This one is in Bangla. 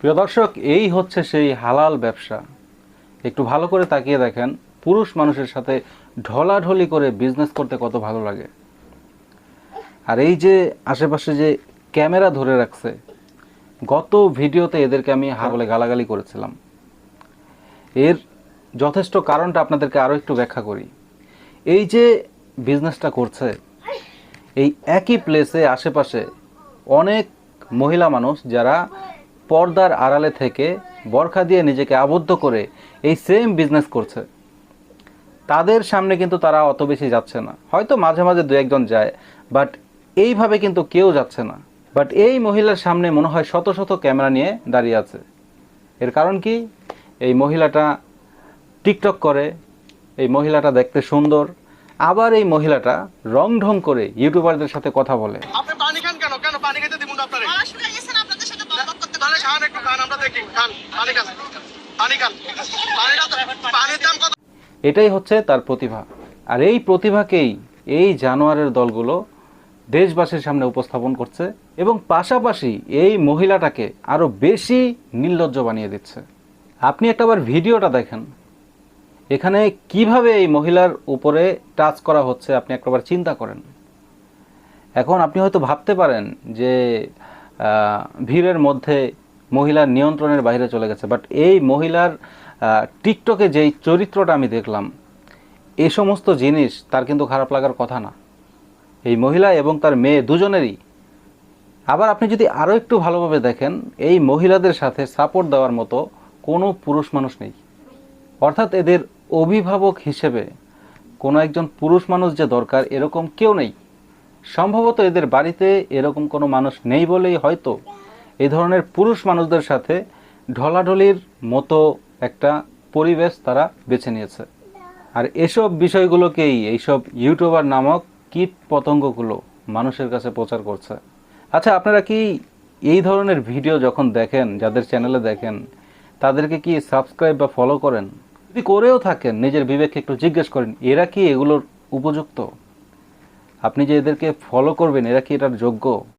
প্রিয় দর্শক, এই হচ্ছে সেই হালাল ব্যবসা। একটু ভালো করে তাকিয়ে দেখেন, পুরুষ মানুষের সাথে ঢলাঢলি করে বিজনেস করতে কত ভালো লাগে। আর এই যে আশেপাশে যে ক্যামেরা ধরে রাখছে, গত ভিডিওতে এদেরকে আমি বলে গালাগালি করেছিলাম। এর যথেষ্ট কারণটা আপনাদেরকে আরও একটু ব্যাখ্যা করি। এই যে বিজনেসটা করছে, এই একই প্লেসে আশেপাশে অনেক মহিলা মানুষ যারা পর্দার আড়ালে থেকে বরখা দিয়ে নিজেকে আবদ্ধ করে এই সেম বিজনেস করছে। তাদের সামনে কিন্তু তারা অত বেশি যাচ্ছে না, হয়তো মাঝে মাঝে দু একজন যায়, বাট এইভাবে কিন্তু কেউ যাচ্ছে না। বাট এই মহিলার সামনে মনে হয় শত শত ক্যামেরা নিয়ে দাঁড়িয়ে আছে। এর কারণ কি? এই মহিলাটা টিকটক করে, এই মহিলাটা দেখতে সুন্দর, আবার এই মহিলাটা রং ঢং করে ইউটিউবারদের সাথে কথা বলে। আপনি পানি খান কেন? কেন পানি খেতে দিবেন আপনারে? পড়াশোনা গেছেন আপনাদের সাথে বকবক করতে পারে। খান একটু খান, আমরা দেখি। খান, পানি খান। পানি খান। পানির দাম কত? এটাই হচ্ছে তার প্রতিভা। আর এই প্রতিভাকেই এই জানোয়ারের দলগুলো দেশবাসীর সামনে উপস্থাপন করছে এবং পাশাপাশি এই মহিলাটাকে আরও বেশি নির্লজ্জ বানিয়ে দিচ্ছে। আপনি একটাবার ভিডিওটা দেখেন, এখানে কিভাবে এই মহিলার উপরে টাচ করা হচ্ছে আপনি একটাবার চিন্তা করেন। এখন আপনি হয়তো ভাবতে পারেন যে ভিড়ের মধ্যে মহিলার নিয়ন্ত্রণের বাইরে চলে গেছে, বাট এই মহিলার টিকটকে যেই চরিত্রটা আমি দেখলাম, এই সমস্ত জিনিস তার কিন্তু খারাপ লাগার কথা না, এই মহিলা এবং তার মেয়ে দুজনেরই। আবার আপনি যদি আরও একটু ভালোভাবে দেখেন, এই মহিলাদের সাথে সাপোর্ট দেওয়ার মতো কোনো পুরুষ মানুষ নেই। অর্থাৎ এদের অভিভাবক হিসেবে কোনো একজন পুরুষ মানুষ যে দরকার, এরকম কেউ নেই। সম্ভবত এদের বাড়িতে এরকম কোনো মানুষ নেই বলেই হয়তো এই ধরনের পুরুষ মানুষদের সাথে ঢলাঢলির মতো একটা পরিবেশ তারা বেছে নিয়েছে। আর এসব বিষয়গুলোকেই এইসব ইউটিউবার নামক কীট পতঙ্গগুলো মানুষের কাছে প্রচার করছে। আচ্ছা, আপনারা কি এই ধরনের ভিডিও যখন দেখেন, যাদের চ্যানেলে দেখেন, তাদেরকে কি সাবস্ক্রাইব বা ফলো করেন? যদি করেও থাকেন, নিজের বিবেককে একটু জিজ্ঞেস করেন, এরা কি এগুলোর উপযুক্ত? আপনি যে এদেরকে ফলো করবেন, এরা কি এটার যোগ্য?